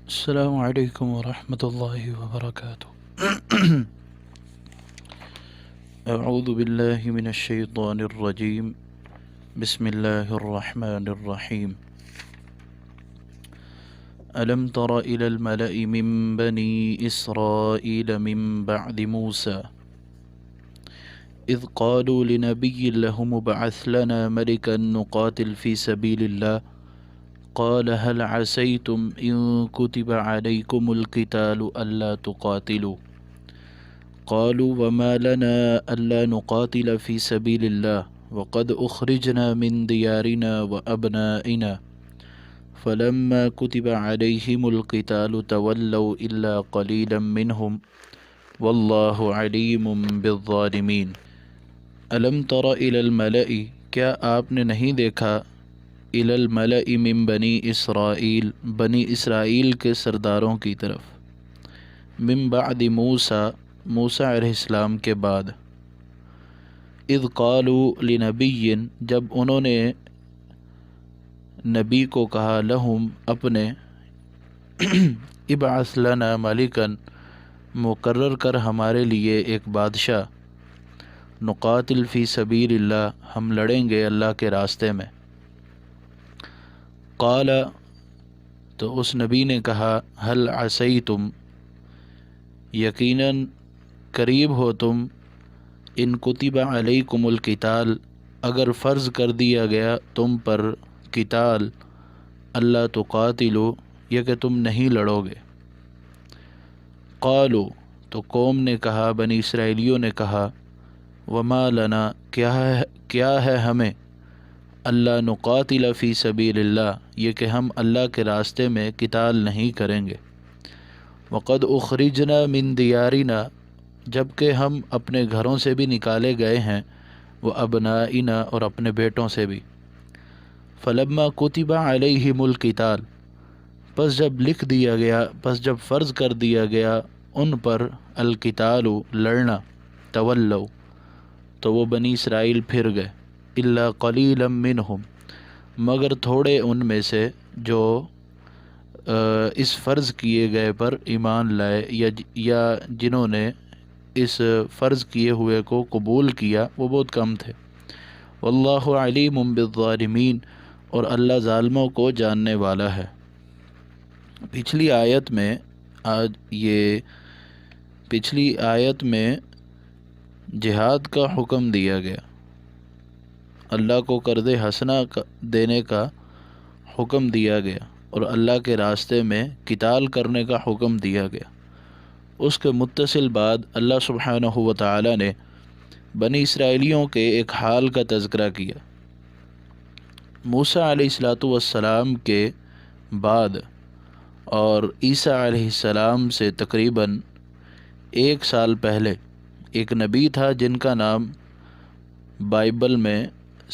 السلام علیکم ورحمۃ اللہ وبرکاتہ۔ اعوذ باللہ من الشیطان الرجیم، بسم اللہ الرحمن الرحیم۔ الم تر الی الملأ من بنی اسرائیل من بعد موسیٰ اذ قالوا لنبی لهم ابعث لنا ملکا نقاتل فی سبیل اللہ قال هل عسيتم إن كتب عليكم القتال ألا تقاتلوا قالوا وما لنا ألا نقاتل في سبيل الله وقد أخرجنا من ديارنا وأبنائنا فلما كتب عليهم القتال تولوا إلا قليلا منهم والله عليم بالظالمين۔ ألم تر إلى الملأ، کیا آپ نے نہیں دیکھا الی الملأ من بنی اسرائیل، بنی اسرائیل کے سرداروں کی طرف، من بعد موسیٰ، موسیٰ علیہ السلام کے بعد، اذ قالوا لنبی، جب انہوں نے نبی کو کہا، لہم اپنے، ابعث لنا ملکا، مقرر کر ہمارے لیے ایک بادشاہ، نقاتل فی سبیل اللہ، ہم لڑیں گے اللہ کے راستے میں۔ قال، تو اس نبی نے کہا، هل عسیتم، یقیناً قریب ہو تم، ان کتب علیکم القتال، اگر فرض کر دیا گیا تم پر قتال، اللہ تقاتلوا، یہ کہ تم نہیں لڑو گے۔ قالوا، تو قوم نے کہا، بنی اسرائیلیوں نے کہا، وما لنا، کیا ہے ہمیں، اللہ نقاتل فی سبیل اللہ، یہ کہ ہم اللہ کے راستے میں قتال نہیں کریں گے، وقد اخرجنا من دیارنا، جبکہ ہم اپنے گھروں سے بھی نکالے گئے ہیں، وہ ابنائنا، اور اپنے بیٹوں سے بھی، فلما کتب علیہم القتال، پس جب لکھ دیا گیا، پس جب فرض کر دیا گیا ان پر القتال، لڑنا، تولوا، تو وہ بنی اسرائیل پھر گئے، الا قلیلا منہم، مگر تھوڑے ان میں سے جو اس فرض کیے گئے پر ایمان لائے، یا جنہوں نے اس فرض کیے ہوئے کو قبول کیا، وہ بہت کم تھے۔ واللہ علیم بالظالمین، اور اللہ ظالموں کو جاننے والا ہے۔ پچھلی آیت میں جہاد کا حکم دیا گیا، اللہ کو قرض حسنہ دینے کا حکم دیا گیا، اور اللہ کے راستے میں قتال کرنے کا حکم دیا گیا۔ اس کے متصل بعد اللہ سبحانہ و تعالی نے بنی اسرائیلیوں کے ایک حال کا تذکرہ کیا۔ موسیٰ علیہ السلام کے بعد اور عیسیٰ علیہ السلام سے تقریباً 1 سال پہلے ایک نبی تھا جن کا نام بائبل میں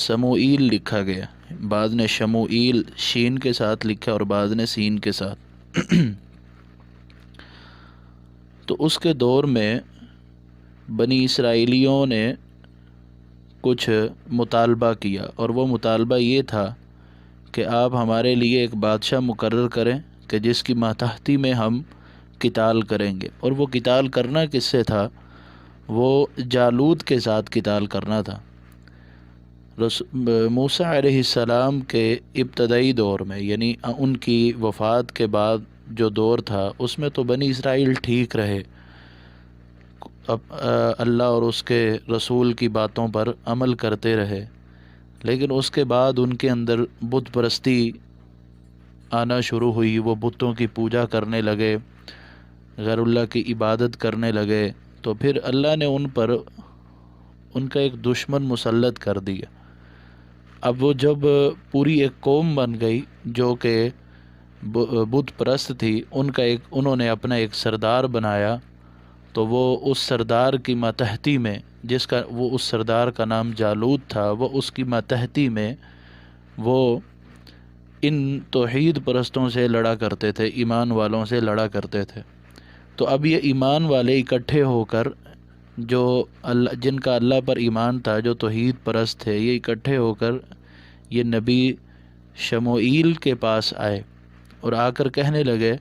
سموئیل لکھا گیا، بعض نے شموئیل شین کے ساتھ لکھا اور بعض نے سین کے ساتھ۔ تو اس کے دور میں بنی اسرائیلیوں نے کچھ مطالبہ کیا، اور وہ مطالبہ یہ تھا کہ آپ ہمارے لیے ایک بادشاہ مقرر کریں کہ جس کی ماتحتی میں ہم قتال کریں گے۔ اور وہ قتال کرنا کس سے تھا؟ وہ جالوت کے ساتھ قتال کرنا تھا۔ موسیٰ علیہ السلام کے ابتدائی دور میں، یعنی ان کی وفات کے بعد جو دور تھا، اس میں تو بنی اسرائیل ٹھیک رہے، اللہ اور اس کے رسول کی باتوں پر عمل کرتے رہے، لیکن اس کے بعد ان کے اندر بت پرستی آنا شروع ہوئی، وہ بتوں کی پوجا کرنے لگے، غیر اللہ کی عبادت کرنے لگے، تو پھر اللہ نے ان پر ان کا ایک دشمن مسلط کر دیا۔ اب وہ جب پوری ایک قوم بن گئی جو کہ بت پرست تھی، انہوں نے اپنا ایک سردار بنایا، تو وہ اس سردار کی ماتحتی میں، اس سردار کا نام جالوت تھا، وہ اس کی ماتحتی میں وہ ان توحید پرستوں سے لڑا کرتے تھے، ایمان والوں سے لڑا کرتے تھے۔ تو اب یہ ایمان والے اکٹھے ہو کر، جن کا اللہ پر ایمان تھا، جو توحید پرست تھے، یہ اکٹھے ہو کر یہ نبی شموئیل کے پاس آئے، اور آ کر کہنے لگے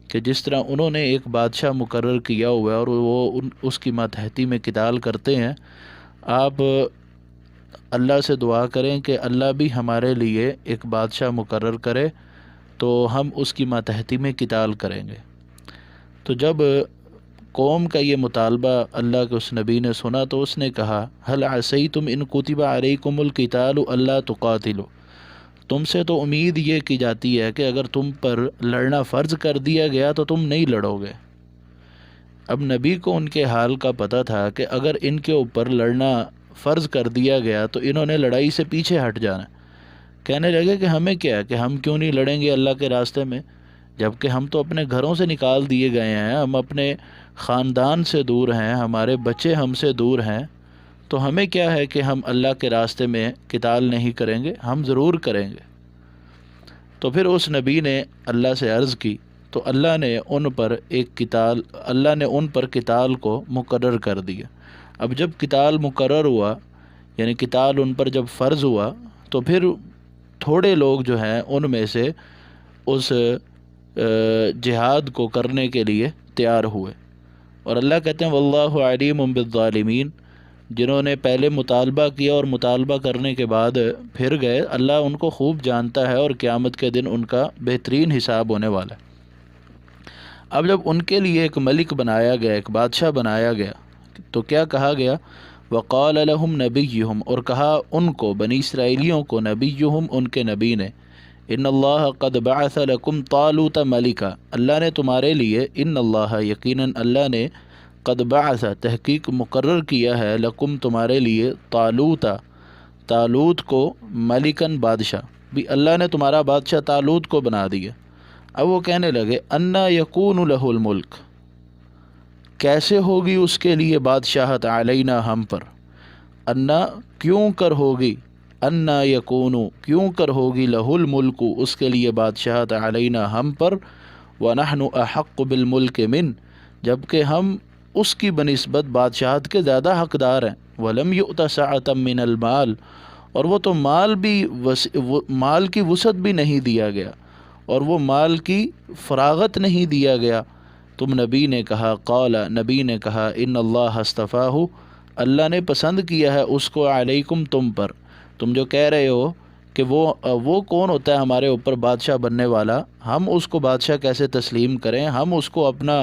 کہ جس طرح انہوں نے ایک بادشاہ مقرر کیا ہوا ہے اور وہ اس کی ماتحتی میں قتال کرتے ہیں، آپ اللہ سے دعا کریں کہ اللہ بھی ہمارے لیے ایک بادشاہ مقرر کرے تو ہم اس کی ماتحتی میں قتال کریں گے۔ تو جب قوم کا یہ مطالبہ اللہ کے اس نبی نے سنا تو اس نے کہا هل عصیتم ان کتب علیکم القتال الا تقاتلوا، تم سے تو امید یہ کی جاتی ہے کہ اگر تم پر لڑنا فرض کر دیا گیا تو تم نہیں لڑو گے۔ اب نبی کو ان کے حال کا پتہ تھا کہ اگر ان کے اوپر لڑنا فرض کر دیا گیا تو انہوں نے لڑائی سے پیچھے ہٹ جانا، کہنے لگے کہ ہمیں کیا ہے کہ ہم کیوں نہیں لڑیں گے اللہ کے راستے میں، جبکہ ہم تو اپنے گھروں سے نکال دیے گئے ہیں، ہم اپنے خاندان سے دور ہیں، ہمارے بچے ہم سے دور ہیں، تو ہمیں کیا ہے کہ ہم اللہ کے راستے میں قتال نہیں کریں گے، ہم ضرور کریں گے۔ تو پھر اس نبی نے اللہ سے عرض کی تو اللہ نے ان پر قتال کو مقرر کر دیا۔ اب جب قتال مقرر ہوا، یعنی قتال ان پر جب فرض ہوا، تو پھر تھوڑے لوگ جو ہیں ان میں سے اس جہاد کو کرنے کے لیے تیار ہوئے، اور اللہ کہتے ہیں واللہ علیم بالظالمین، جنہوں نے پہلے مطالبہ کیا اور مطالبہ کرنے کے بعد پھر گئے، اللہ ان کو خوب جانتا ہے اور قیامت کے دن ان کا بہترین حساب ہونے والا ہے۔ اب جب ان کے لیے ایک ملک بنایا گیا، ایک بادشاہ بنایا گیا، تو کیا کہا گیا؟ وقال لهم نبیہم، اور کہا ان کو، بنی اسرائیلیوں کو، نبیہم ان کے نبی نے، ان اللہ قد بعث لکم طالوت ملکا، اللہ نے تمہارے لیے، ان اللہ یقیناً اللہ نے، قد بعث تحقیق مقرر کیا ہے، لکم تمہارے لیے، طالوت کو، ملکن بادشاہ بھی، اللہ نے تمہارا بادشاہ طالوت کو بنا دیا۔ اب وہ کہنے لگے انا یکون لہ الملک، کیسے ہوگی اس کے لیے بادشاہت، علینا ہم پر، انا کیوں کر ہوگی، انا یکون کیوں کر ہوگی، لہ الملک اس کے لیے بادشاہت، علینا ہم پر، ونحن احق بالملک من، جبکہ ہم اس کی بنسبت بادشاہت کے زیادہ حقدار ہیں، ولم یؤت سعۃ من المال، اور وہ تو مال کی وسعت بھی نہیں دیا گیا، اور وہ مال کی فراغت نہیں دیا گیا۔ تم نبی نے کہا، قال نبی نے کہا، ان اللہ اصطفاہ، اللہ نے پسند کیا ہے اس کو، علیکم تم پر، تم جو کہہ رہے ہو کہ وہ کون ہوتا ہے ہمارے اوپر بادشاہ بننے والا، ہم اس کو بادشاہ کیسے تسلیم کریں، ہم اس کو اپنا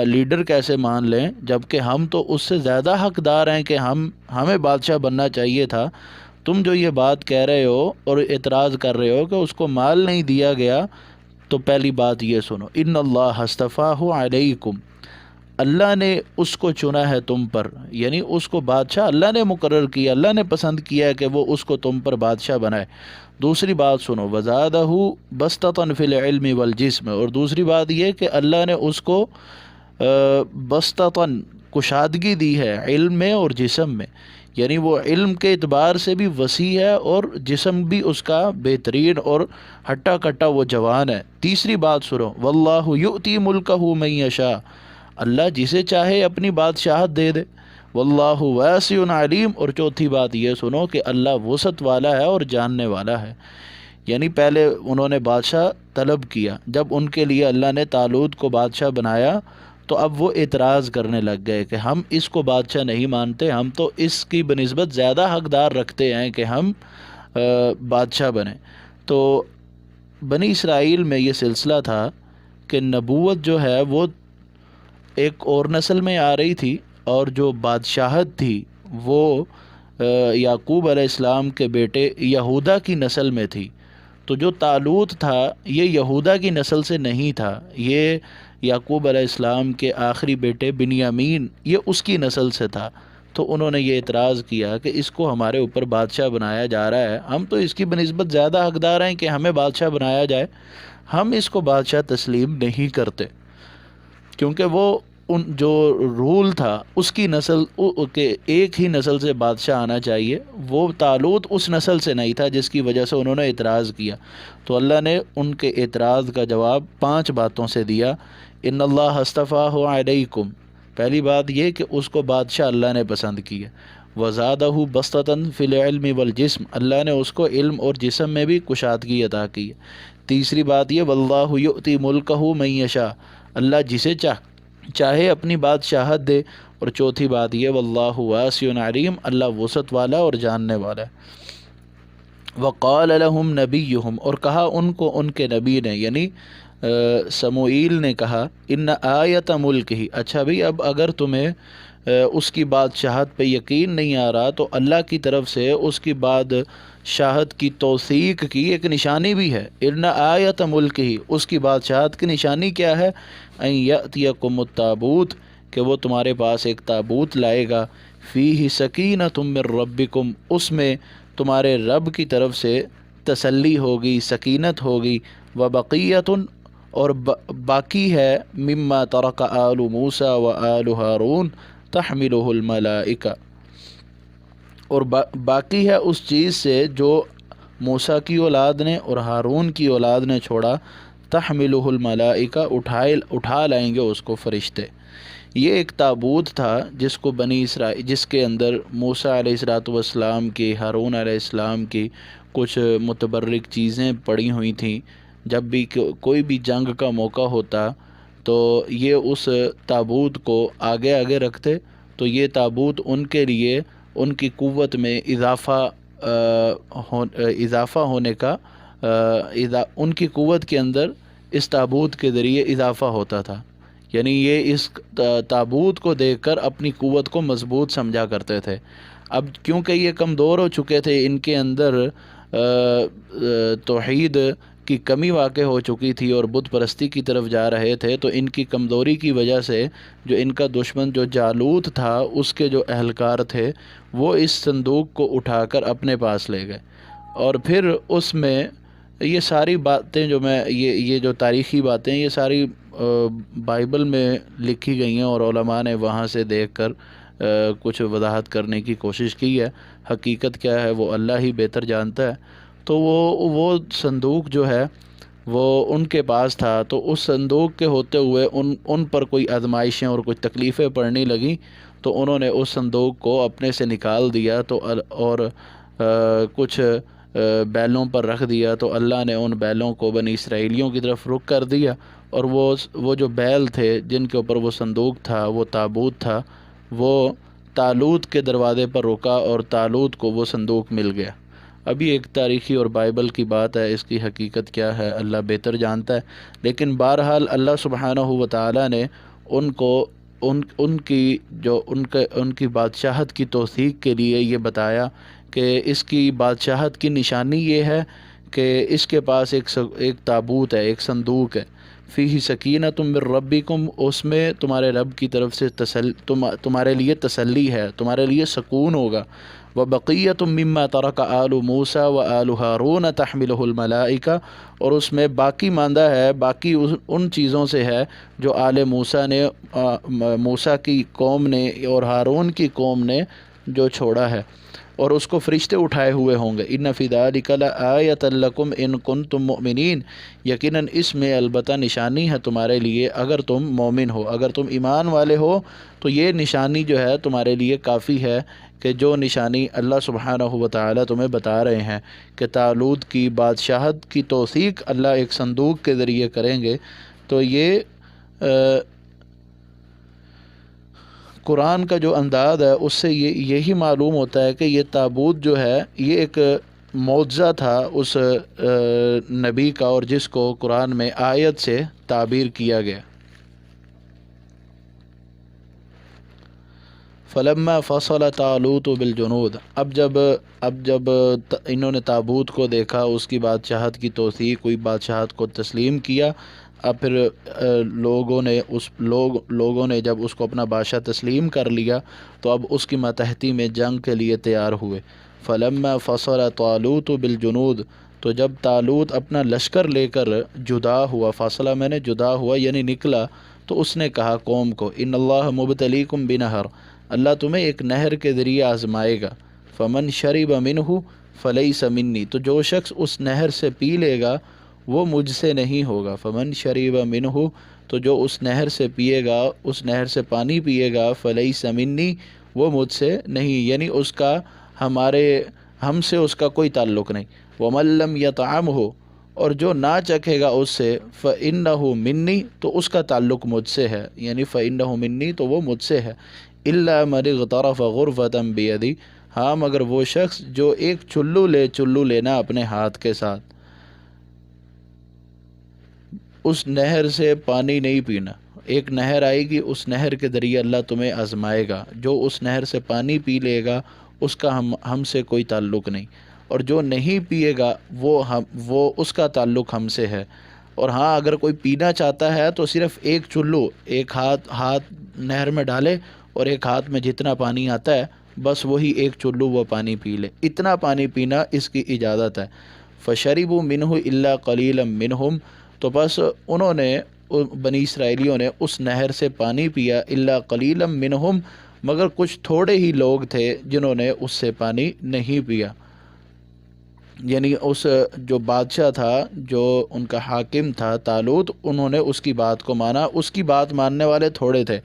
لیڈر کیسے مان لیں، جبکہ ہم تو اس سے زیادہ حقدار ہیں کہ ہمیں بادشاہ بننا چاہیے تھا۔ تم جو یہ بات کہہ رہے ہو اور اعتراض کر رہے ہو کہ اس کو مال نہیں دیا گیا، تو پہلی بات یہ سنو، ان اللہ اصطفاہ علیکم، اللہ نے اس کو چنا ہے تم پر، یعنی اس کو بادشاہ اللہ نے مقرر کیا، اللہ نے پسند کیا ہے کہ وہ اس کو تم پر بادشاہ بنائے۔ دوسری بات سنو، وزادہ بسطۃ فی العلم والجسم، اور دوسری بات یہ کہ اللہ نے اس کو بسطۃ کشادگی دی ہے علم میں اور جسم میں، یعنی وہ علم کے اعتبار سے بھی وسیع ہے اور جسم بھی اس کا بہترین اور ہٹا کٹا وہ جوان ہے۔ تیسری بات سنو، واللہ یؤتی ملکہ من یشاء، اللہ جسے چاہے اپنی بادشاہت دے دے، واللہ واسع علیم، اور چوتھی بات یہ سنو کہ اللہ وسعت والا ہے اور جاننے والا ہے۔ یعنی پہلے انہوں نے بادشاہ طلب کیا، جب ان کے لیے اللہ نے طالوت کو بادشاہ بنایا تو اب وہ اعتراض کرنے لگ گئے کہ ہم اس کو بادشاہ نہیں مانتے، ہم تو اس کی بنسبت زیادہ حقدار رکھتے ہیں کہ ہم بادشاہ بنیں۔ تو بنی اسرائیل میں یہ سلسلہ تھا کہ نبوت جو ہے وہ ایک اور نسل میں آ رہی تھی، اور جو بادشاہت تھی وہ یعقوب علیہ السلام کے بیٹے یہودا کی نسل میں تھی۔ تو جو طالوت تھا یہ یہودا کی نسل سے نہیں تھا، یہ یعقوب علیہ السلام کے آخری بیٹے بنیامین، یہ اس کی نسل سے تھا۔ تو انہوں نے یہ اعتراض کیا کہ اس کو ہمارے اوپر بادشاہ بنایا جا رہا ہے، ہم تو اس کی بنسبت زیادہ حقدار ہیں کہ ہمیں بادشاہ بنایا جائے، ہم اس کو بادشاہ تسلیم نہیں کرتے، کیونکہ وہ جو رول تھا اس کی نسل کے ایک ہی نسل سے بادشاہ آنا چاہیے، وہ طالوت اس نسل سے نہیں تھا، جس کی وجہ سے انہوں نے اعتراض کیا۔ تو اللہ نے ان کے اعتراض کا جواب 5 باتوں سے دیا۔ ان اللہ اصطفاہ علیکم، پہلی بات یہ کہ اس کو بادشاہ اللہ نے پسند کیا، وزادہ بسطۃ فی العلم والجسم، اللہ نے اس کو علم اور جسم میں بھی کشادگی عطا کی ہے۔ تیسری بات یہ واللہ یؤتی ملکہ من یشاء، اللہ جسے چاہے اپنی بادشاہت دے، اور چوتھی بات یہ واللہ واسع علیم، اللہ وسعت والا اور جاننے والا ہے۔ وقال لهم نبیہم، اور کہا ان کو ان کے نبی نے، یعنی سموئیل نے کہا، ان آیت ملک ہی، اچھا بھئی اب اگر تمہیں اس کی بادشاہت پہ یقین نہیں آ رہا تو اللہ کی طرف سے اس کی بادشاہت کی توثیق کی ایک نشانی بھی ہے۔ ان آیت ملک ہی، اس کی بادشاہت کی نشانی کیا ہے؟ ان یأتیکم التابوت، کہ وہ تمہارے پاس ایک تابوت لائے گا، فیہ سکینۃ من ربکم، اس میں تمہارے رب کی طرف سے تسلی ہوگی، سکینت ہوگی، وبقیۃ، اور باقی ہے، مما ترک آل موسیٰ و آل ہارون تحملہ الملائکہ، اور باقی ہے اس چیز سے جو موسیٰ کی اولاد نے اور ہارون کی اولاد نے چھوڑا، تحملہ الملائکہ، اٹھا لائیں گے اس کو فرشتے۔ یہ ایک تابوت تھا جس کو بنی اسرائیل، جس کے اندر موسیٰ علیہ السلام کی، ہارون علیہ السلام کی کچھ متبرک چیزیں پڑی ہوئی تھیں۔ جب بھی کوئی بھی جنگ کا موقع ہوتا تو یہ اس تابوت کو آگے آگے رکھتے، تو یہ تابوت ان کے لیے ان کی قوت میں اضافہ ہونے کا، ان کی قوت کے اندر اس تابوت کے ذریعے اضافہ ہوتا تھا، یعنی یہ اس تابوت کو دیکھ کر اپنی قوت کو مضبوط سمجھا کرتے تھے۔ اب کیونکہ یہ کمزور ہو چکے تھے، ان کے اندر توحید کی کمی واقع ہو چکی تھی اور بت پرستی کی طرف جا رہے تھے، تو ان کی کمزوری کی وجہ سے جو ان کا دشمن جو جالوت تھا، اس کے جو اہلکار تھے، وہ اس صندوق کو اٹھا کر اپنے پاس لے گئے، اور پھر اس میں یہ ساری باتیں جو میں یہ جو تاریخی باتیں، یہ ساری بائبل میں لکھی گئی ہیں، اور علماء نے وہاں سے دیکھ کر کچھ وضاحت کرنے کی کوشش کی ہے۔ حقیقت کیا ہے وہ اللہ ہی بہتر جانتا ہے۔ تو وہ صندوق جو ہے وہ ان کے پاس تھا، تو اس صندوق کے ہوتے ہوئے ان پر کوئی آزمائشیں اور کچھ تکلیفیں پڑنے لگیں، تو انہوں نے اس صندوق کو اپنے سے نکال دیا اور کچھ بیلوں پر رکھ دیا، تو اللہ نے ان بیلوں کو بنی اسرائیلیوں کی طرف رخ کر دیا، اور وہ جو بیل تھے جن کے اوپر وہ صندوق تھا، وہ تابوت تھا، وہ طالوت کے دروازے پر رکا، اور طالوت کو وہ صندوق مل گیا۔ ابھی ایک تاریخی اور بائبل کی بات ہے، اس کی حقیقت کیا ہے اللہ بہتر جانتا ہے، لیکن بہرحال اللہ سبحانہ و تعالیٰ نے ان کو ان کی بادشاہت کی توثیق کے لیے یہ بتایا کہ اس کی بادشاہت کی نشانی یہ ہے کہ اس کے پاس ایک تابوت ہے، ایک صندوق ہے، فیہ سکینۃ من ربکم، اس میں تمہارے رب کی طرف سے تمہارے لیے تسلی ہے، تمہارے لیے سکون ہوگا، وبقیۃ مما ترک آل موسیٰ و آل ہارون تحملہ الملائکہ، اور اس میں باقی ماندہ ہے، باقی ان چیزوں سے ہے جو آل موسیٰ نے، موسیٰ کی قوم نے اور ہارون کی قوم نے جو چھوڑا ہے، اور اس کو فرشتے اٹھائے ہوئے ہوں گے۔ ان فی ذلک لآیۃ لکم ان کنتم مؤمنین، یقیناً اس میں البتہ نشانی ہے تمہارے لیے اگر تم مومن ہو، اگر تم ایمان والے ہو، تو یہ نشانی جو ہے تمہارے لیے کافی ہے، کہ جو نشانی اللہ سبحانہ و تعالیٰ تمہیں بتا رہے ہیں کہ طالوت کی بادشاہت کی توثیق اللہ ایک صندوق کے ذریعے کریں گے، تو یہ قرآن کا جو انداز ہے اس سے یہی معلوم ہوتا ہے کہ یہ تابوت جو ہے یہ ایک معجزہ تھا اس نبی کا، اور جس کو قرآن میں آیت سے تعبیر کیا گیا۔ فلما فصل طالوت بالجنود، اب جب انہوں نے تابوت کو دیکھا، اس کی بادشاہت کی توثیق ہوئی، بادشاہت کو تسلیم کیا، اب پھر لوگوں نے جب اس کو اپنا بادشاہ تسلیم کر لیا، تو اب اس کی ماتحتی میں جنگ کے لیے تیار ہوئے۔ فلما فصل طالوت بالجنود، تو جب طالوت اپنا لشکر لے کر جدا ہوا، فاصلہ میں نے جدا ہوا یعنی نکلا، تو اس نے کہا قوم کو، ان اللہ مبتلیکم بنہر، اللہ تمہیں ایک نہر کے ذریعے آزمائے گا، فمن شرب منہ فلیس منی، تو جو شخص اس نہر سے پی لے گا وہ مجھ سے نہیں ہوگا، فمن شرب منہ، تو جو اس نہر سے پیے گا، اس نہر سے پانی پیے گا، فلیس منی، وہ مجھ سے نہیں، یعنی اس کا ہم سے اس کا کوئی تعلق نہیں، ومن لم یطعمہ، اور جو نہ چکھے گا اس سے فَإِنَّهُ مِنِّی تو اس کا تعلق مجھ سے ہے، یعنی فَإِنَّهُ مِنِّی تو وہ مجھ سے ہے، إِلَّا مَنِ اغْتَرَفَ غُرْفَةً بِيَدِهِ، ہاں مگر وہ شخص جو ایک چلو لینا اپنے ہاتھ کے ساتھ، اس نہر سے پانی نہیں پینا۔ ایک نہر آئے گی، اس نہر کے ذریعے اللہ تمہیں آزمائے گا، جو اس نہر سے پانی پی لے گا اس کا ہم سے کوئی تعلق نہیں، اور جو نہیں پیے گا وہ اس کا تعلق ہم سے ہے۔ اور ہاں اگر کوئی پینا چاہتا ہے تو صرف ایک چلو، ایک ہاتھ نہر میں ڈالے اور ایک ہاتھ میں جتنا پانی آتا ہے بس وہی ایک چلو وہ پانی پی لے، اتنا پانی پینا اس کی اجازت ہے۔ فَشَرِبُوا مِنْهُ إِلَّا قَلِيلًا مِنْهُمْ، تو بس انہوں نے بنی اسرائیلیوں نے اس نہر سے پانی پیا، الا قلیلا منہم، مگر کچھ تھوڑے ہی لوگ تھے جنہوں نے اس سے پانی نہیں پیا۔ یعنی اس جو بادشاہ تھا، جو ان کا حاکم تھا طالوت، انہوں نے اس کی بات کو مانا، اس کی بات ماننے والے تھوڑے تھے۔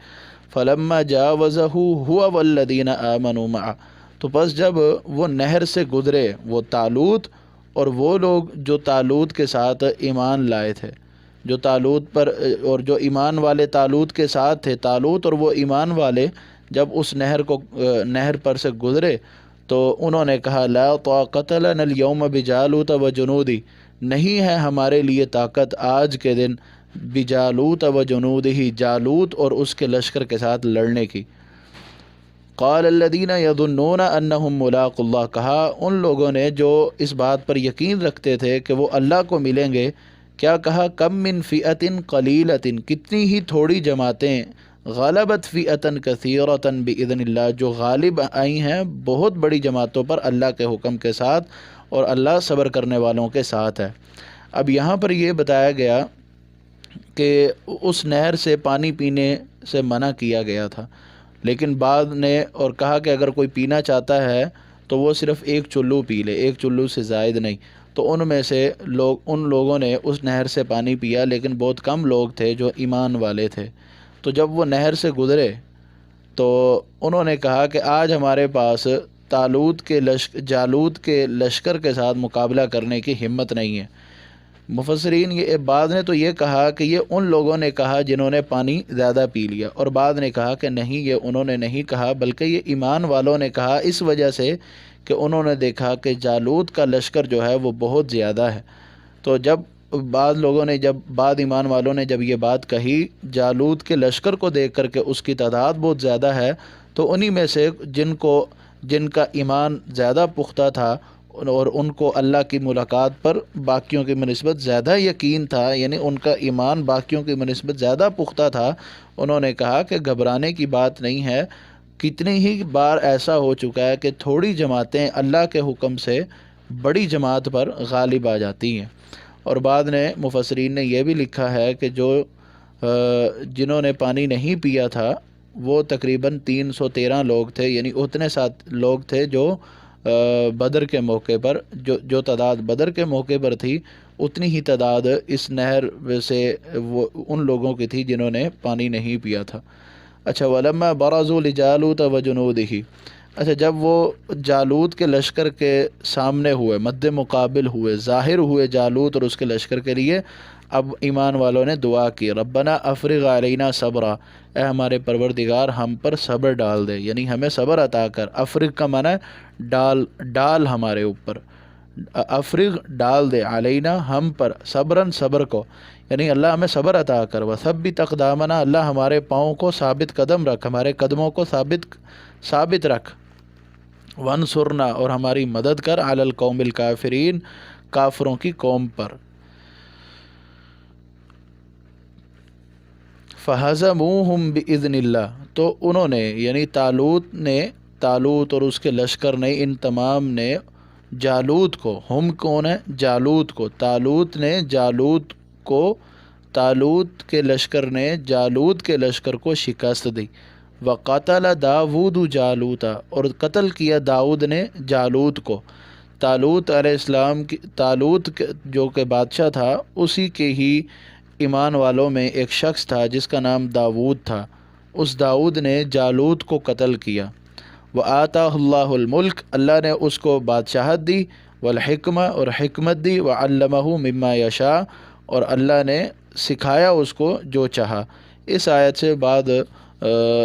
فلما جاوزہ ہوا والذین آمنوا معہ، تو بس جب وہ نہر سے گزرے وہ طالوت اور وہ لوگ جو طالوت کے ساتھ ایمان لائے تھے، جو طالوت پر اور جو ایمان والے طالوت کے ساتھ تھے، طالوت اور وہ ایمان والے جب اس نہر پر سے گزرے تو انہوں نے کہا لا طاقت لنا اليوم بجالوت وجنودی، نہیں ہے ہمارے لیے طاقت آج کے دن بجالوت وجنودہ، جالوت اور اس کے لشکر کے ساتھ لڑنے کی۔ قال الذین یظنون انہم ملاقو اللہ، کہا ان لوگوں نے جو اس بات پر یقین رکھتے تھے کہ وہ اللہ کو ملیں گے، کیا کہا کم من فئۃ قلیلۃ، کتنی ہی تھوڑی جماعتیں، غلبت فئۃ کثیرۃ باذن اللہ، جو غالب آئی ہیں بہت بڑی جماعتوں پر اللہ کے حکم کے ساتھ، اور اللہ صبر کرنے والوں کے ساتھ ہے۔ اب یہاں پر یہ بتایا گیا کہ اس نہر سے پانی پینے سے منع کیا گیا تھا، لیکن بعد نے اور کہا کہ اگر کوئی پینا چاہتا ہے تو وہ صرف ایک چلو پی لے، ایک چلو سے زائد نہیں۔ تو ان میں سے ان لوگوں نے اس نہر سے پانی پیا، لیکن بہت کم لوگ تھے جو ایمان والے تھے۔ تو جب وہ نہر سے گزرے تو انہوں نے کہا کہ آج ہمارے پاس جالوت کے لشکر کے ساتھ مقابلہ کرنے کی ہمت نہیں ہے۔ مفسرین بعد نے تو یہ کہا کہ یہ ان لوگوں نے کہا جنہوں نے پانی زیادہ پی لیا، اور بعد نے کہا کہ نہیں، یہ انہوں نے نہیں کہا بلکہ یہ ایمان والوں نے کہا، اس وجہ سے کہ انہوں نے دیکھا کہ جالوت کا لشکر جو ہے وہ بہت زیادہ ہے۔ تو جب بعد ایمان والوں نے جب یہ بات کہی جالوت کے لشکر کو دیکھ کر کے اس کی تعداد بہت زیادہ ہے، تو انہی میں سے جن کا ایمان زیادہ پختہ تھا اور ان کو اللہ کی ملاقات پر باقیوں کی بنسبت زیادہ یقین تھا، یعنی ان کا ایمان باقیوں کی بنسبت زیادہ پختہ تھا، انہوں نے کہا کہ گھبرانے کی بات نہیں ہے، کتنی ہی بار ایسا ہو چکا ہے کہ تھوڑی جماعتیں اللہ کے حکم سے بڑی جماعت پر غالب آ جاتی ہیں۔ اور بعد نے مفسرین نے یہ بھی لکھا ہے کہ جنہوں نے پانی نہیں پیا تھا وہ تقریباً 313 لوگ تھے، یعنی اتنے سات لوگ تھے جو بدر کے موقع پر جو تعداد بدر کے موقع پر تھی، اتنی ہی تعداد اس نہر سے ان لوگوں کی تھی جنہوں نے پانی نہیں پیا تھا۔ اچھا، ولما برزوا لجالوت وجنودہ، اچھا جب وہ جالوت کے لشکر کے سامنے ہوئے، مد مقابل ہوئے، ظاہر ہوئے جالوت اور اس کے لشکر کے لیے، اب ایمان والوں نے دعا کی ربنا افرغ علینا صبرا، اے ہمارے پروردگار ہم پر صبر ڈال دے، یعنی ہمیں صبر عطا کر۔ افرغ کا معنی ڈال ہمارے اوپر، افرغ ڈال دے، علینا ہم پر، صبرن صبر کو، یعنی اللہ ہمیں صبر عطا کر، وثبت اقدامنا، اللہ ہمارے پاؤں کو ثابت قدم رکھ، ہمارے قدموں کو ثابت رکھ، وانصرنا، اور ہماری مدد کر، علی القوم الکافرین، کافروں کی قوم پر۔ فہزموہم باذن اللہ، تو انہوں نے یعنی طالوت اور اس کے لشکر نے، ان تمام نے جالوت کو، ہم کون ہے؟ جالوت کو، طالوت کے لشکر نے جالوت کے لشکر کو شکست دی۔ وقتل داود جالوتا، اور قتل کیا داؤد نے جالوت کو۔ طالوت علیہ السلام طالوت جو کہ بادشاہ تھا، اسی کے ہی ایمان والوں میں ایک شخص تھا جس کا نام داود تھا، اس داؤد نے جالوت کو قتل کیا۔ وآتاہ اللہ الملک، اللہ نے اس کو بادشاہت دی، والحکمہ اور حکمت دی، وعلمہ مما یشاء اور اللہ نے سکھایا اس کو جو چاہا۔ اس آیت سے بعد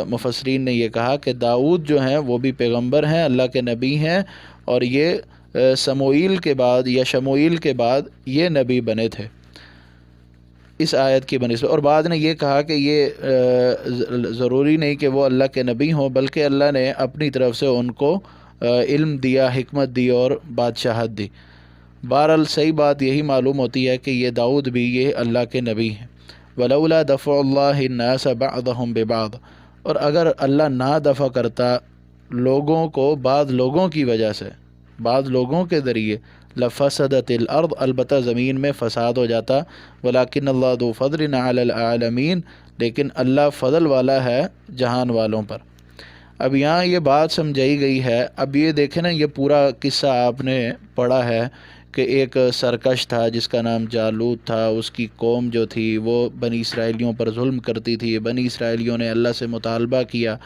مفسرین نے یہ کہا کہ داؤد جو ہیں وہ بھی پیغمبر ہیں، اللہ کے نبی ہیں، اور یہ سموئیل کے بعد یا شموئیل کے بعد یہ نبی بنے تھے اس آیت کی بنسبت۔ اور بعد نے یہ کہا کہ یہ ضروری نہیں کہ وہ اللہ کے نبی ہوں، بلکہ اللہ نے اپنی طرف سے ان کو علم دیا، حکمت دی اور بادشاہت دی۔ بہرحال صحیح بات یہی معلوم ہوتی ہے کہ یہ داؤد بھی یہ اللہ کے نبی ہیں۔ ولولا دفع اللہ الناس بعضهم ببعض، اور اگر اللہ نہ دفع کرتا لوگوں کو بعض لوگوں کی وجہ سے، بعض لوگوں کے ذریعے، لفسدت الارض، البتہ زمین میں فساد ہو جاتا، ولکن اللہ ذو فضل علی العالمین، لیکن اللہ فضل والا ہے جہان والوں پر۔ اب یہاں یہ بات سمجھائی گئی ہے۔ اب یہ دیکھیں نا، یہ پورا قصہ آپ نے پڑھا ہے کہ ایک سرکش تھا جس کا نام جالوت تھا، اس کی قوم جو تھی وہ بنی اسرائیلیوں پر ظلم کرتی تھی۔ بنی اسرائیلیوں نے اللہ سے مطالبہ کیا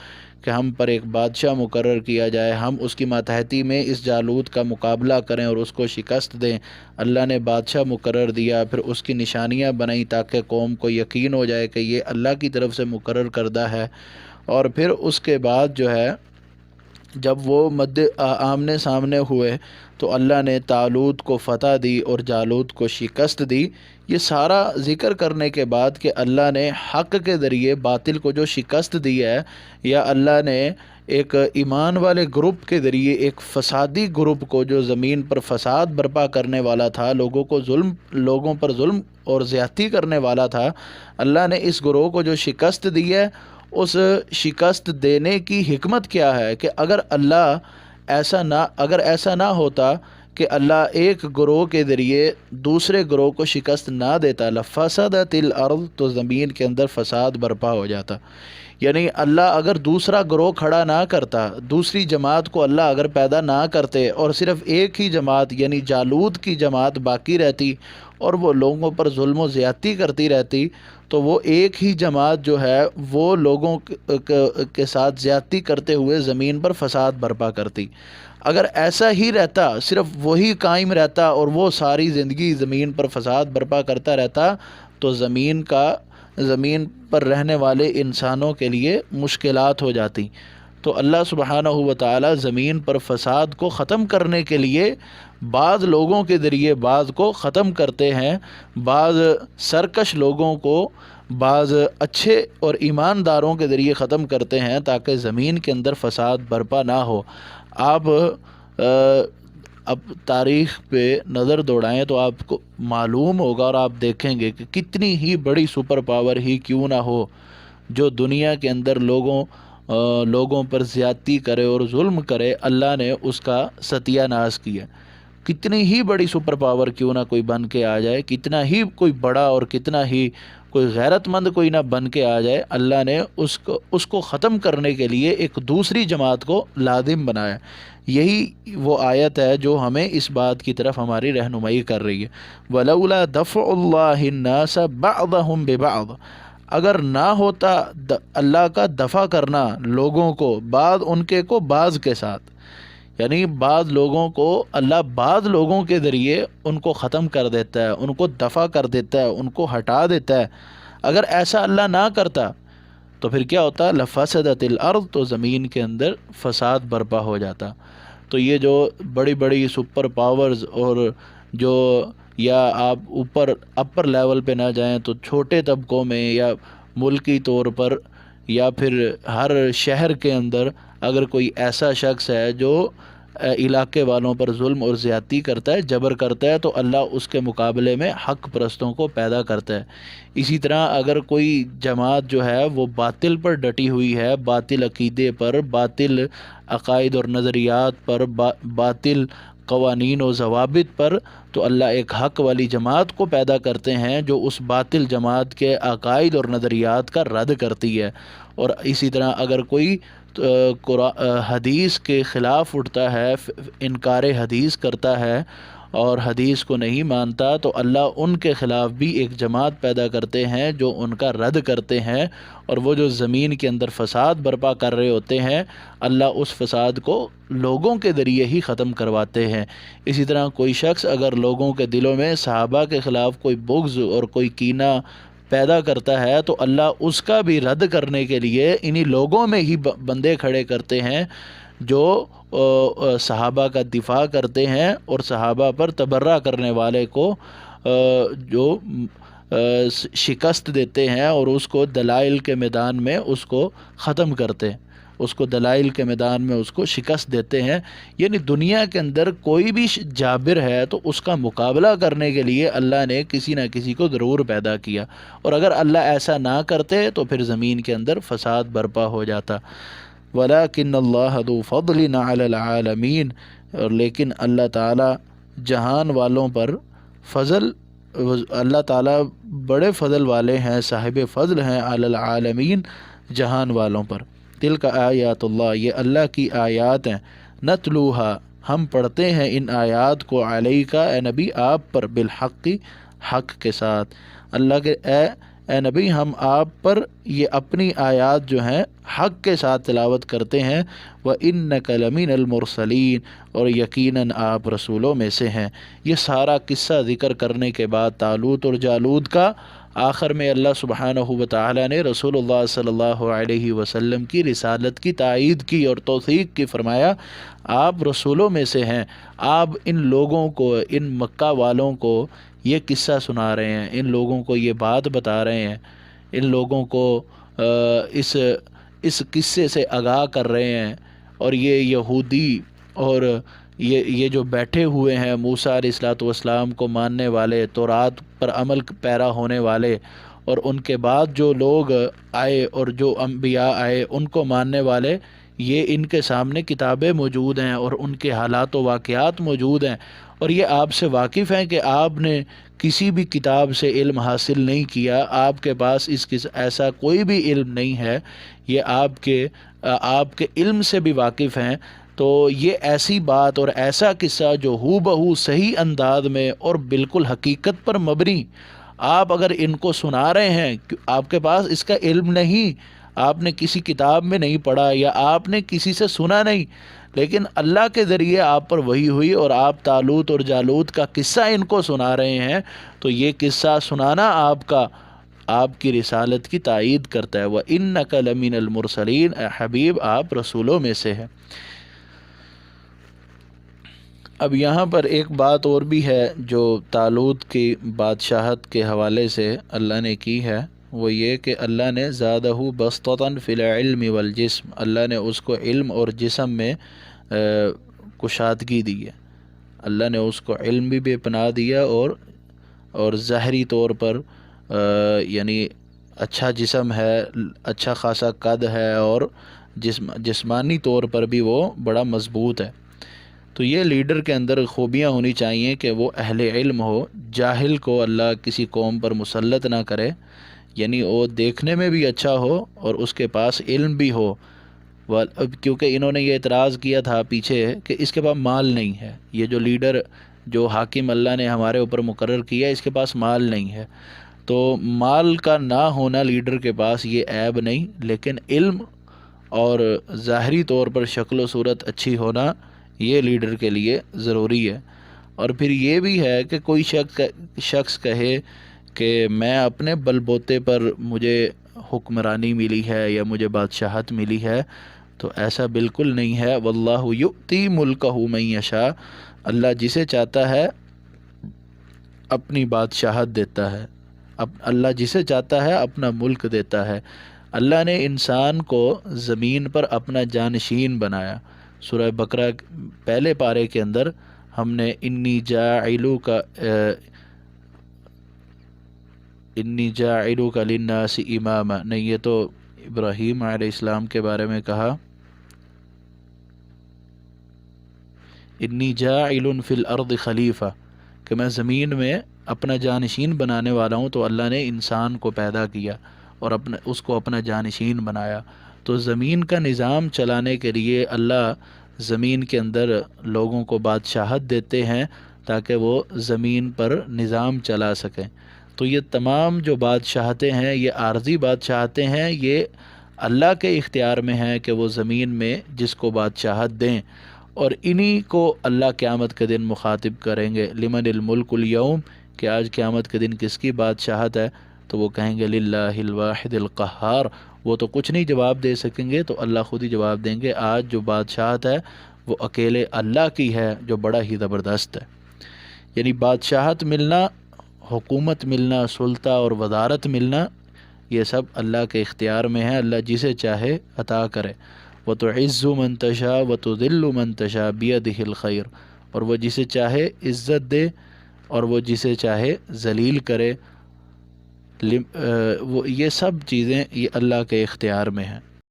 کہ ہم پر ایک بادشاہ مقرر کیا جائے، ہم اس کی ماتحتی میں اس جالوت کا مقابلہ کریں اور اس کو شکست دیں۔ اللہ نے بادشاہ مقرر دیا، پھر اس کی نشانیاں بنائیں تاکہ قوم کو یقین ہو جائے کہ یہ اللہ کی طرف سے مقرر کردہ ہے۔ اور پھر اس کے بعد جو ہے جب وہ آمنے سامنے ہوئے تو اللہ نے طالوت کو فتح دی اور جالوت کو شکست دی۔ یہ سارا ذکر کرنے کے بعد کہ اللہ نے حق کے ذریعے باطل کو جو شکست دی ہے، یا اللہ نے ایک ایمان والے گروپ کے ذریعے ایک فسادی گروپ کو جو زمین پر فساد برپا کرنے والا تھا، لوگوں پر ظلم اور زیادتی کرنے والا تھا، اللہ نے اس گروہ کو جو شکست دی ہے، اس شکست دینے کی حکمت کیا ہے کہ اگر ایسا نہ ہوتا کہ اللہ ایک گروہ کے ذریعے دوسرے گروہ کو شکست نہ دیتا، لفسدت الارض، تو زمین کے اندر فساد برپا ہو جاتا۔ یعنی اللہ اگر دوسرا گروہ کھڑا نہ کرتا، دوسری جماعت کو اللہ اگر پیدا نہ کرتے اور صرف ایک ہی جماعت یعنی جالوت کی جماعت باقی رہتی اور وہ لوگوں پر ظلم و زیادتی کرتی رہتی، تو وہ ایک ہی جماعت جو ہے وہ لوگوں کے ساتھ زیادتی کرتے ہوئے زمین پر فساد برپا کرتی۔ اگر ایسا ہی رہتا، صرف وہی قائم رہتا اور وہ ساری زندگی زمین پر فساد برپا کرتا رہتا، تو زمین پر رہنے والے انسانوں کے لیے مشکلات ہو جاتی۔ تو اللہ سبحانہ و تعالی زمین پر فساد کو ختم کرنے کے لیے بعض لوگوں کے ذریعے بعض کو ختم کرتے ہیں، بعض سرکش لوگوں کو بعض اچھے اور ایمانداروں کے ذریعے ختم کرتے ہیں تاکہ زمین کے اندر فساد برپا نہ ہو۔ آپ اب تاریخ پہ نظر دوڑائیں تو آپ کو معلوم ہوگا اور آپ دیکھیں گے کہ کتنی ہی بڑی سپر پاور ہی کیوں نہ ہو جو دنیا کے اندر لوگوں پر زیادتی کرے اور ظلم کرے، اللہ نے اس کا ستیہ ناش کیا۔ کتنی ہی بڑی سپر پاور کیوں نہ کوئی بن کے آ جائے، کتنا ہی کوئی بڑا اور کتنا ہی کوئی غیرت مند کوئی نہ بن کے آ جائے، اللہ نے اس کو ختم کرنے کے لیے ایک دوسری جماعت کو لازم بنایا۔ یہی وہ آیت ہے جو ہمیں اس بات کی طرف ہماری رہنمائی کر رہی ہے۔ وَلَوْلَا دَفْعُ اللَّهِ النَّاسَ بَعْضَهُمْ بِبَعْضٍ، اگر نہ ہوتا اللہ کا دفع کرنا لوگوں کو بعض ان کے کو بعض کے ساتھ، یعنی بعض لوگوں کو اللہ بعض لوگوں کے ذریعے ان کو ختم کر دیتا ہے، ان کو دفع کر دیتا ہے، ان کو ہٹا دیتا ہے۔ اگر ایسا اللہ نہ کرتا تو پھر کیا ہوتا؟ لفسدت الارض، تو زمین کے اندر فساد برپا ہو جاتا۔ تو یہ جو بڑی بڑی سپر پاورز اور جو، یا آپ اپر لیول پہ نہ جائیں تو چھوٹے طبقوں میں یا ملکی طور پر یا پھر ہر شہر کے اندر اگر کوئی ایسا شخص ہے جو علاقے والوں پر ظلم اور زیادتی کرتا ہے، جبر کرتا ہے، تو اللہ اس کے مقابلے میں حق پرستوں کو پیدا کرتا ہے۔ اسی طرح اگر کوئی جماعت جو ہے وہ باطل پر ڈٹی ہوئی ہے، باطل عقیدے پر، باطل عقائد اور نظریات پر، باطل قوانین و ضوابط پر، تو اللہ ایک حق والی جماعت کو پیدا کرتے ہیں جو اس باطل جماعت کے عقائد اور نظریات کا رد کرتی ہے۔ اور اسی طرح اگر کوئی حدیث کے خلاف اٹھتا ہے، انکار حدیث کرتا ہے اور حدیث کو نہیں مانتا تو اللہ ان کے خلاف بھی ایک جماعت پیدا کرتے ہیں جو ان کا رد کرتے ہیں، اور وہ جو زمین کے اندر فساد برپا کر رہے ہوتے ہیں اللہ اس فساد کو لوگوں کے ذریعے ہی ختم کرواتے ہیں۔ اسی طرح کوئی شخص اگر لوگوں کے دلوں میں صحابہ کے خلاف کوئی بغض اور کوئی کینہ پیدا کرتا ہے تو اللہ اس کا بھی رد کرنے کے لیے انہی لوگوں میں ہی بندے کھڑے کرتے ہیں جو صحابہ کا دفاع کرتے ہیں اور صحابہ پر تبرہ کرنے والے کو جو شکست دیتے ہیں اور اس کو دلائل کے میدان میں اس کو ختم کرتے ہیں، اس کو دلائل کے میدان میں اس کو شکست دیتے ہیں۔ یعنی دنیا کے اندر کوئی بھی جابر ہے تو اس کا مقابلہ کرنے کے لیے اللہ نے کسی نہ کسی کو ضرور پیدا کیا، اور اگر اللہ ایسا نہ کرتے تو پھر زمین کے اندر فساد برپا ہو جاتا۔ وَلَكِنَّ اللَّهَ ذُو فَضْلٍ عَلَى الْعَالَمِينَ، اور لیکن اللہ تعالیٰ جہان والوں پر فضل، اللہ تعالیٰ بڑے فضل والے ہیں، صاحب فضل ہیں، علی العالمین، جہان والوں پر۔ تلک آیات اللہ، یہ اللہ کی آیات ہیں، نتلوہا، ہم پڑھتے ہیں ان آیات کو، علیکا، اے نبی، آپ پر، بالحق، حق کے ساتھ۔ اللہ کے اے نبی، ہم آپ پر یہ اپنی آیات جو ہیں حق کے ساتھ تلاوت کرتے ہیں۔ وَإِنَّكَ لَمِنَ الْمُرْسَلِينَ، اور یقیناً آپ رسولوں میں سے ہیں۔ یہ سارا قصہ ذکر کرنے کے بعد طالوت اور جالوت کا، آخر میں اللہ سبحانہ و تعالی نے رسول اللہ صلی اللہ علیہ وسلم کی رسالت کی تائید کی اور توثیق کی، فرمایا آپ رسولوں میں سے ہیں، آپ ان لوگوں کو، ان مکہ والوں کو یہ قصہ سنا رہے ہیں، ان لوگوں کو یہ بات بتا رہے ہیں، ان لوگوں کو اس قصے سے آگاہ کر رہے ہیں، اور یہ یہودی اور یہ جو بیٹھے ہوئے ہیں موسیٰ علیہ الصلوۃ والسلام کو ماننے والے، تورات پر عمل پیرا ہونے والے، اور ان کے بعد جو لوگ آئے اور جو انبیاء آئے ان کو ماننے والے، یہ ان کے سامنے کتابیں موجود ہیں اور ان کے حالات و واقعات موجود ہیں، اور یہ آپ سے واقف ہیں کہ آپ نے کسی بھی کتاب سے علم حاصل نہیں کیا، آپ کے پاس ایسا کوئی بھی علم نہیں ہے، یہ آپ کے علم سے بھی واقف ہیں۔ تو یہ ایسی بات اور ایسا قصہ جو ہو بہو صحیح انداز میں اور بالکل حقیقت پر مبنی آپ اگر ان کو سنا رہے ہیں، آپ کے پاس اس کا علم نہیں، آپ نے کسی کتاب میں نہیں پڑھا یا آپ نے کسی سے سنا نہیں، لیکن اللہ کے ذریعے آپ پر وحی ہوئی اور آپ طالوت اور جالوت کا قصہ ان کو سنا رہے ہیں، تو یہ قصہ سنانا آپ کی رسالت کی تائید کرتا ہے۔ وَإِنَّكَ لَمِنَ الْمُرْسَلِينَ، اے حبیب آپ رسولوں میں سے ہیں۔ اب یہاں پر ایک بات اور بھی ہے جو طالوت کی بادشاہت کے حوالے سے اللہ نے کی ہے، وہ یہ کہ اللہ نے زادہ بسطۃ فی العلم والجسم، اللہ نے اس کو علم اور جسم میں کشادگی دی ہے، اللہ نے اس کو علم بھی بے پناہ دیا اور ظاہری طور پر یعنی اچھا جسم ہے، اچھا خاصا قد ہے، اور جسمانی طور پر بھی وہ بڑا مضبوط ہے۔ تو یہ لیڈر کے اندر خوبیاں ہونی چاہیے کہ وہ اہل علم ہو، جاہل کو اللہ کسی قوم پر مسلط نہ کرے، یعنی وہ دیکھنے میں بھی اچھا ہو اور اس کے پاس علم بھی ہو، کیونکہ انہوں نے یہ اعتراض کیا تھا پیچھے کہ اس کے پاس مال نہیں ہے، یہ جو لیڈر جو حاکم اللہ نے ہمارے اوپر مقرر کیا اس کے پاس مال نہیں ہے، تو مال کا نہ ہونا لیڈر کے پاس یہ عیب نہیں، لیکن علم اور ظاہری طور پر شکل و صورت اچھی ہونا یہ لیڈر کے لیے ضروری ہے۔ اور پھر یہ بھی ہے کہ کوئی شخص کہے کہ میں اپنے بل بوتے پر مجھے حکمرانی ملی ہے یا مجھے بادشاہت ملی ہے، تو ایسا بالکل نہیں ہے۔ واللہ یؤتی ملکہ من یشاء، اللہ جسے چاہتا ہے اپنی بادشاہت دیتا ہے، اللہ جسے چاہتا ہے اپنا ملک دیتا ہے۔ اللہ نے انسان کو زمین پر اپنا جانشین بنایا۔ سورہ بقرہ پہلے پارے کے اندر ہم نے انی جاعلوک للناس اماما، نہیں یہ تو ابراہیم علیہ السلام کے بارے میں کہا، انی جاعل فی الارض خلیفہ، کہ میں زمین میں اپنا جانشین بنانے والا ہوں، تو اللہ نے انسان کو پیدا کیا اور اس کو اپنا جانشین بنایا۔ تو زمین کا نظام چلانے کے لیے اللہ زمین کے اندر لوگوں کو بادشاہت دیتے ہیں تاکہ وہ زمین پر نظام چلا سکیں۔ تو یہ تمام جو بادشاہتیں ہیں یہ عارضی بادشاہتیں ہیں، یہ اللہ کے اختیار میں ہیں کہ وہ زمین میں جس کو بادشاہت دیں، اور انہی کو اللہ قیامت کے دن مخاطب کریں گے، لمن الملک اليوم، کہ آج قیامت کے دن کس کی بادشاہت ہے؟ تو وہ کہیں گے للہ الواحد القہار۔ وہ تو کچھ نہیں جواب دے سکیں گے، تو اللہ خود ہی جواب دیں گے آج جو بادشاہت ہے وہ اکیلے اللہ کی ہے، جو بڑا ہی زبردست ہے۔ یعنی بادشاہت ملنا، حکومت ملنا، سلطہ اور وزارت ملنا، یہ سب اللہ کے اختیار میں ہے، اللہ جسے چاہے عطا کرے۔ وَتُعِزُّ مَن تَشَاءُ وَتُذِلُّ مَن تَشَاءُ بِيَدِهِ الْخَيْرُ، اور وہ جسے چاہے عزت دے اور وہ جسے چاہے ذلیل کرے، وہ یہ سب چیزیں یہ اللہ کے اختیار میں ہیں۔